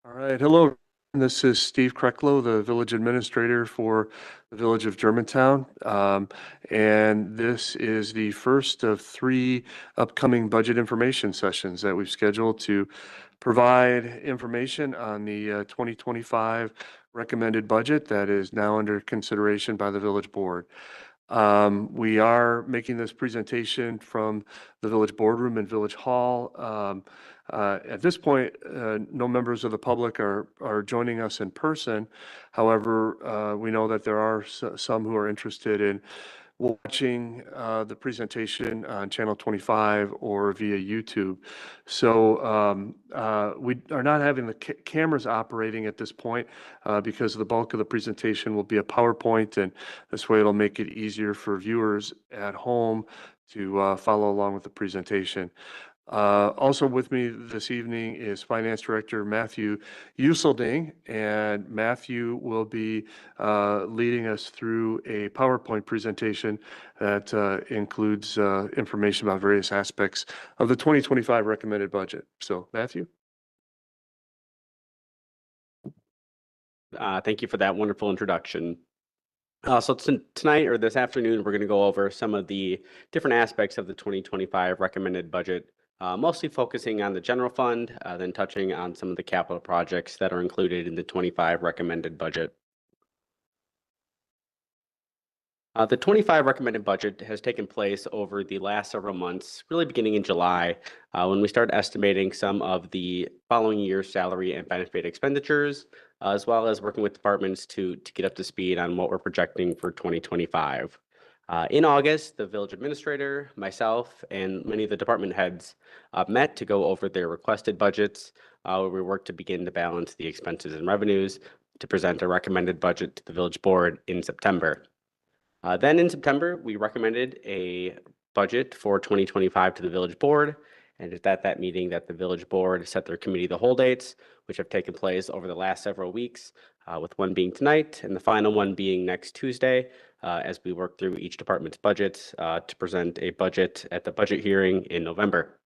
All right, hello. This is Steve Krecklow, the village administrator for the village of Germantown. And this is the first of three upcoming budget information sessions that we've scheduled to provide information on the 2025 recommended budget that is now under consideration by the village board. We are making this presentation from the village boardroom in Village Hall. At this point, no members of the public are joining us in person. However, we know that there are some who are interested in watching the presentation on Channel 25 or via YouTube. So we are not having the cameras operating at this point because the bulk of the presentation will be a PowerPoint, and this way it'll make it easier for viewers at home to follow along with the presentation. Also with me this evening is Finance Director Matthew Uselding, and Matthew will be leading us through a PowerPoint presentation that includes information about various aspects of the 2025 recommended budget. So, Matthew? Thank you for that wonderful introduction. So tonight or this afternoon, we're going to go over some of the different aspects of the 2025 recommended budget, mostly focusing on the general fund, then touching on some of the capital projects that are included in the 25 recommended budget. The 25 recommended budget has taken place over the last several months, really beginning in July, when we started estimating some of the following year's salary and benefit expenditures, as well as working with departments to get up to speed on what we're projecting for 2025. In August, the village administrator, myself, and many of the department heads met to go over their requested budgets, where we worked to begin to balance the expenses and revenues to present a recommended budget to the village board in September. Then in September, we recommended a budget for 2025 to the village board. And it's at that meeting that the village board set their committee of the whole dates, which have taken place over the last several weeks, with one being tonight and the final one being next Tuesday, as we work through each department's budgets to present a budget at the budget hearing in November.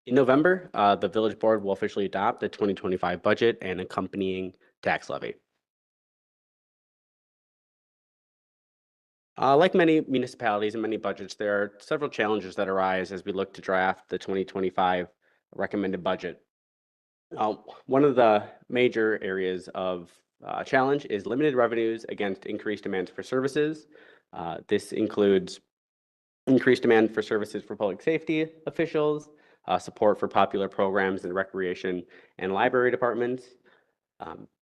In November, the village board will officially adopt the 2025 budget and accompanying tax levy. Like many municipalities and many budgets, there are several challenges that arise as we look to draft the 2025 recommended budget. One of the major areas of challenge is limited revenues against increased demands for services. This includes increased demand for services for public safety officials, support for popular programs in recreation and library departments,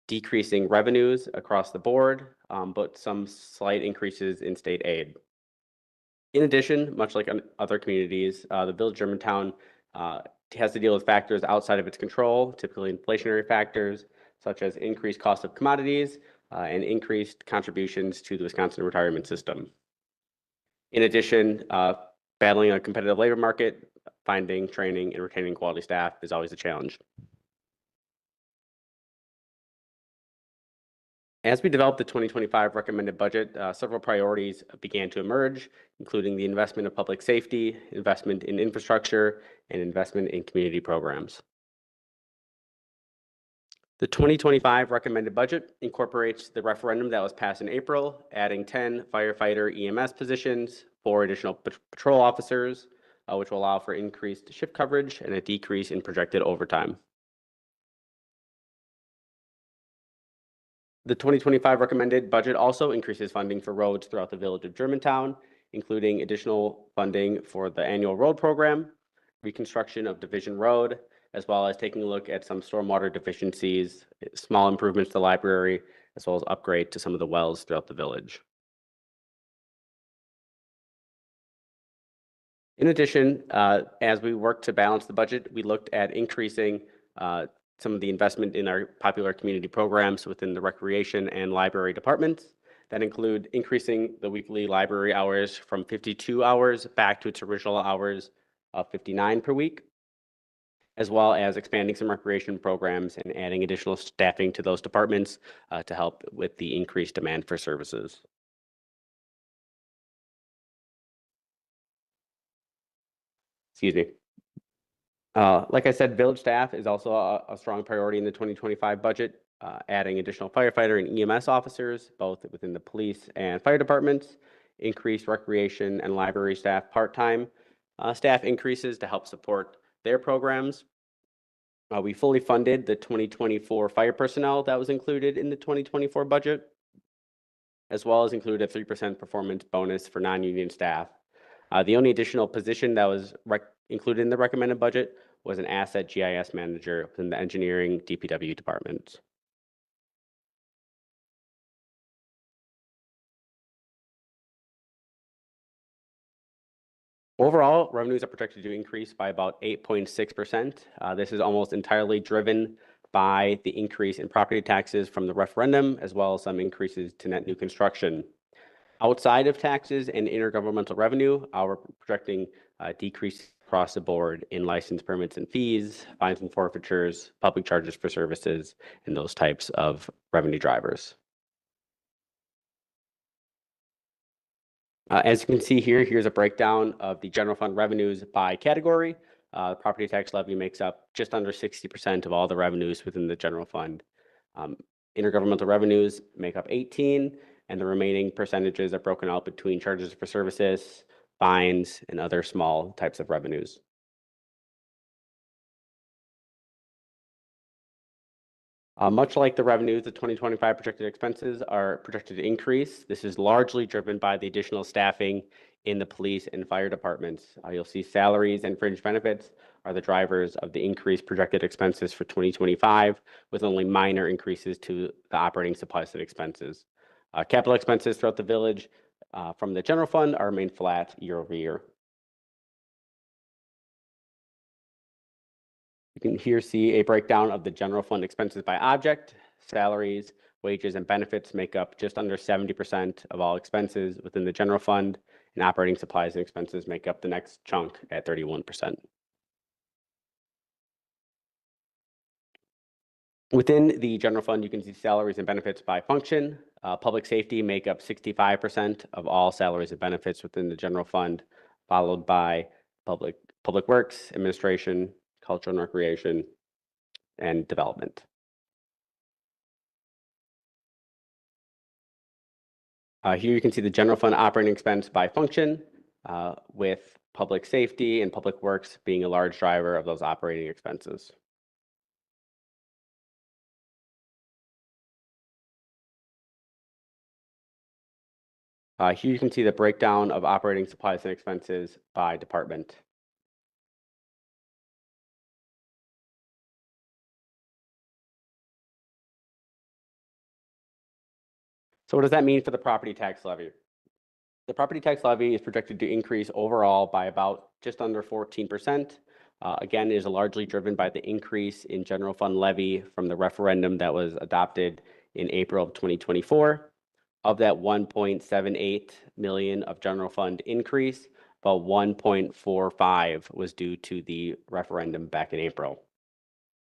decreasing revenues across the board, but some slight increases in state aid. In addition, much like other communities, the Village of Germantown has to deal with factors outside of its control, typically inflationary factors, such as increased cost of commodities and increased contributions to the Wisconsin retirement system. In addition, battling a competitive labor market, finding, training, and retaining quality staff is always a challenge. As we developed the 2025 recommended budget, several priorities began to emerge, including the investment of public safety, investment in infrastructure, and investment in community programs. The 2025 recommended budget incorporates the referendum that was passed in April, adding 10 firefighter EMS positions, 4 additional patrol officers, which will allow for increased shift coverage and a decrease in projected overtime. The 2025 recommended budget also increases funding for roads throughout the village of Germantown, including additional funding for the annual road program, reconstruction of Division Road, as well as taking a look at some stormwater deficiencies, small improvements to the library, as well as upgrade to some of the wells throughout the village. In addition, as we worked to balance the budget, we looked at increasing some of the investment in our popular community programs within the recreation and library departments that include increasing the weekly library hours from 52 hours back to its original hours of 59 per week, as well as expanding some recreation programs and adding additional staffing to those departments to help with the increased demand for services. Excuse me. Like I said, village staff is also a strong priority in the 2025 budget, adding additional firefighter and EMS officers, both within the police and fire departments, increased recreation and library staff part-time staff increases to help support their programs. We fully funded the 2024 fire personnel that was included in the 2024 budget, as well as included a 3% performance bonus for non-union staff. The only additional position that was included in the recommended budget was an asset GIS manager within the engineering DPW department. Overall, revenues are projected to increase by about 8.6%. This is almost entirely driven by the increase in property taxes from the referendum, as well as some increases to net new construction. Outside of taxes and intergovernmental revenue, we're projecting a decrease across the board in license permits and fees, fines and forfeitures, public charges for services, and those types of revenue drivers. As you can see here, here's a breakdown of the general fund revenues by category. The property tax levy makes up just under 60% of all the revenues within the general fund. Intergovernmental revenues make up 18, and the remaining percentages are broken out between charges for services, fines, and other small types of revenues. Much like the revenues, the 2025 projected expenses are projected to increase. This is largely driven by the additional staffing in the police and fire departments. You'll see salaries and fringe benefits are the drivers of the increased projected expenses for 2025, with only minor increases to the operating supplies and expenses. Capital expenses throughout the village from the general fund are remain flat year over year. You can here see a breakdown of the general fund expenses by object. Salaries, wages, and benefits make up just under 70% of all expenses within the general fund, and operating supplies and expenses make up the next chunk at 31%. Within the general fund, you can see salaries and benefits by function. Public safety make up 65% of all salaries and benefits within the general fund, followed by public works, administration, culture and recreation, and development. Here you can see the general fund operating expense by function, with public safety and public works being a large driver of those operating expenses. Here you can see the breakdown of operating supplies and expenses by department. So what does that mean for the property tax levy? The property tax levy is projected to increase overall by about just under 14%. Again, it is largely driven by the increase in general fund levy from the referendum that was adopted in April of 2024. Of that 1.78 million of general fund increase, about 1.45 was due to the referendum back in April.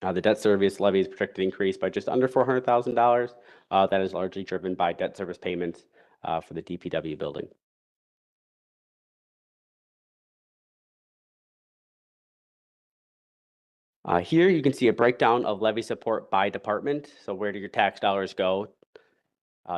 The debt service levy is projected to increase by just under $400,000. That is largely driven by debt service payments for the DPW building. Here you can see a breakdown of levy support by department. So where do your tax dollars go?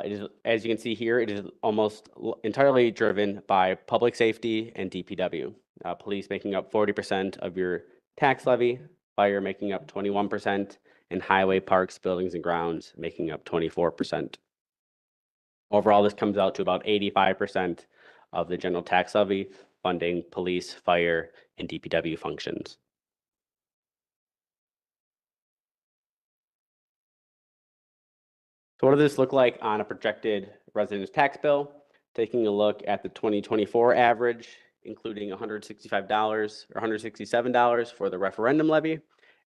It is, as you can see here, it is almost entirely driven by public safety and DPW. Police making up 40% of your tax levy, fire making up 21%, and highway, parks, buildings, and grounds making up 24%. Overall, this comes out to about 85% of the general tax levy funding police, fire, and DPW functions. So what does this look like on a projected residence tax bill? Taking a look at the 2024 average, including $165 or $167 for the referendum levy,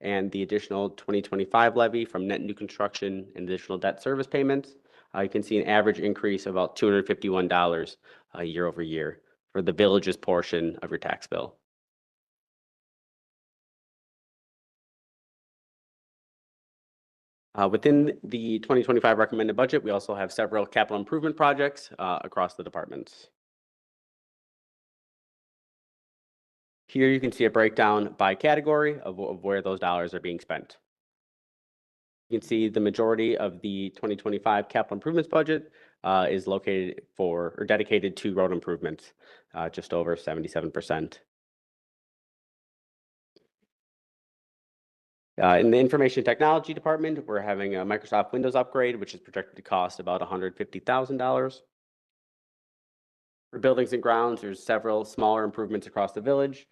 and the additional 2025 levy from net new construction and additional debt service payments, you can see an average increase of about $251 year over year for the village's portion of your tax bill. Within the 2025 recommended budget, we also have several capital improvement projects across the departments. Here you can see a breakdown by category of where those dollars are being spent. You can see the majority of the 2025 capital improvements budget is located for or dedicated to road improvements, just over 77%. In the information technology department, we're having a Microsoft Windows upgrade, which is projected to cost about $150,000. For buildings and grounds, there's several smaller improvements across the village,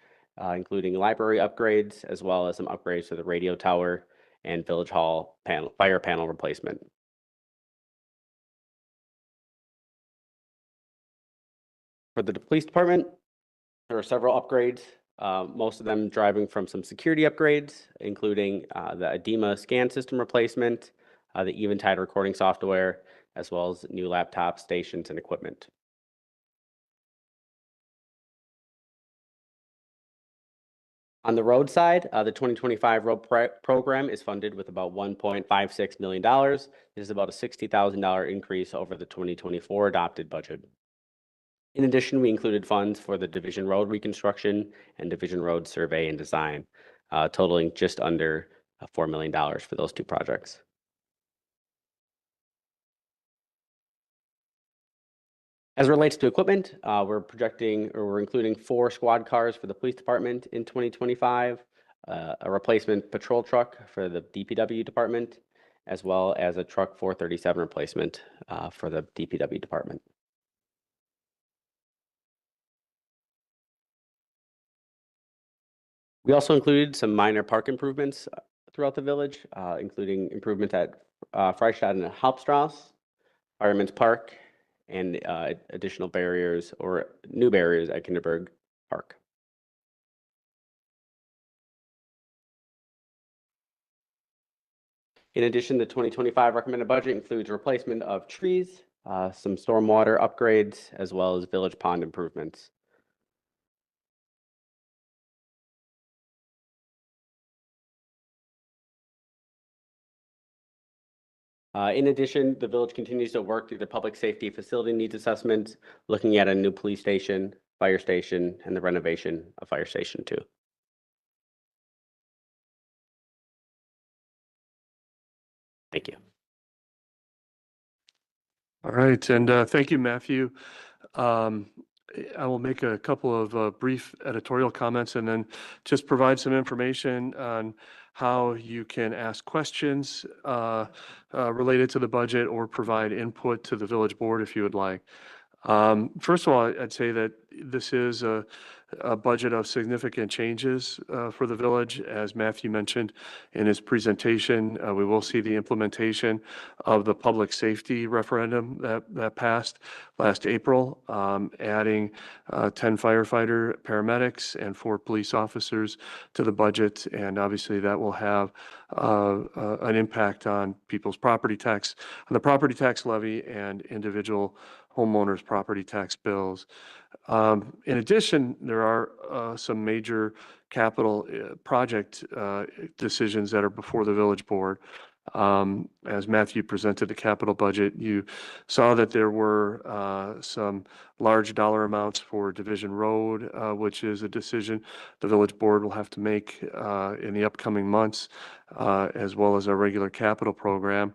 including library upgrades, as well as some upgrades to the radio tower and village hall fire panel replacement. For the police department, there are several upgrades, most of them driving from some security upgrades, including the Edema scan system replacement, the Eventide recording software, as well as new laptop stations and equipment. On the road side, the 2025 road program is funded with about $1.56 million. This is about a $60,000 increase over the 2024 adopted budget. In addition, we included funds for the Division Road reconstruction and Division Road survey and design, totaling just under $4 million for those two projects. As it relates to equipment, we're including 4 squad cars for the police department in 2025, a replacement patrol truck for the DPW department, as well as a truck 437 replacement for the DPW department. We also included some minor park improvements throughout the village, including improvements at Freistadt and Hauptstrasse, Fireman's Park, and additional barriers or new barriers at Kinderberg Park. In addition, the 2025 recommended budget includes replacement of trees, some stormwater upgrades, as well as village pond improvements. In addition, the village continues to work through the public safety facility needs assessment, looking at a new police station, fire station, and the renovation of Fire Station 2. Thank you. All right, and thank you, Matthew. I will make a couple of brief editorial comments and then just provide some information on how you can ask questions related to the budget or provide input to the village board if you would like. First of all, I'd say that this is a budget of significant changes for the village. As Matthew mentioned in his presentation, we will see the implementation of the public safety referendum that passed last April, adding 10 firefighter paramedics and 4 police officers to the budget. And obviously that will have an impact on people's property tax, on the property tax levy and individual homeowners' property tax bills. In addition, there are some major capital project decisions that are before the village board. As Matthew presented the capital budget, you saw that there were some large dollar amounts for Division Road, which is a decision the village board will have to make in the upcoming months, as well as our regular capital program.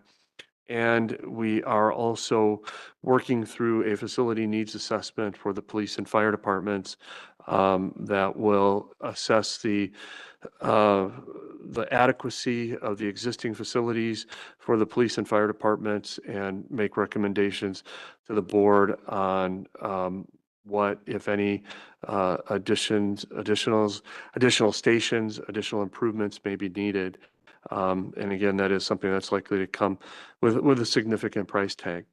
And we are also working through a facility needs assessment for the police and fire departments that will assess the adequacy of the existing facilities for the police and fire departments and make recommendations to the board on what, if any, additional stations, additional improvements may be needed. And again, that is something that's likely to come with a significant price tag.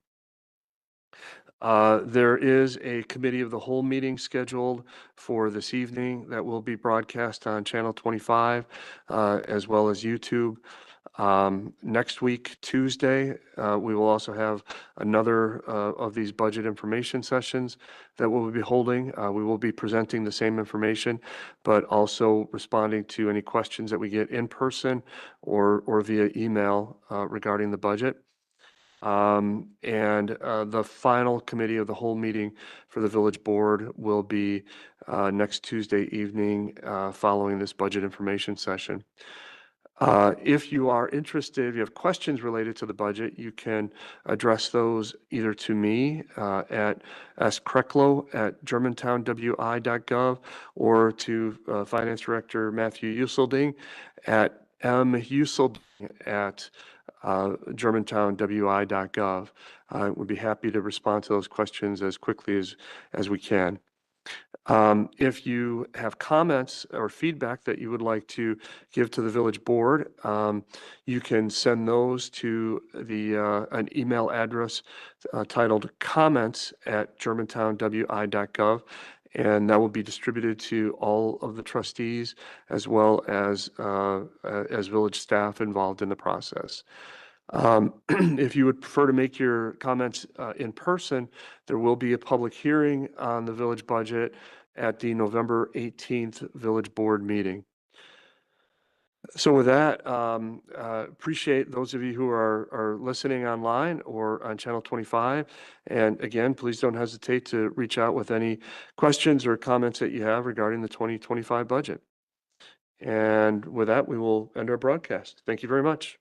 There is a committee of the whole meeting scheduled for this evening that will be broadcast on Channel 25 as well as YouTube. Next week, Tuesday, we will also have another of these budget information sessions that we'll be holding. We will be presenting the same information, but also responding to any questions that we get in person or via email regarding the budget. The final committee of the whole meeting for the village board will be next Tuesday evening following this budget information session. If you are interested, if you have questions related to the budget, you can address those either to me at skrecklow@germantownwi.gov or to Finance Director Matthew Uselding at muselding@germantownwi.gov. I would be happy to respond to those questions as quickly as we can. If you have comments or feedback that you would like to give to the village board, you can send those to an email address titled comments@germantownwi.gov, and that will be distributed to all of the trustees as well as village staff involved in the process. If you would prefer to make your comments in person, there will be a public hearing on the village budget at the November 18th village board meeting. So with that, appreciate those of you who are listening online or on Channel 25. And again, please don't hesitate to reach out with any questions or comments that you have regarding the 2025 budget. And with that, we will end our broadcast. Thank you very much.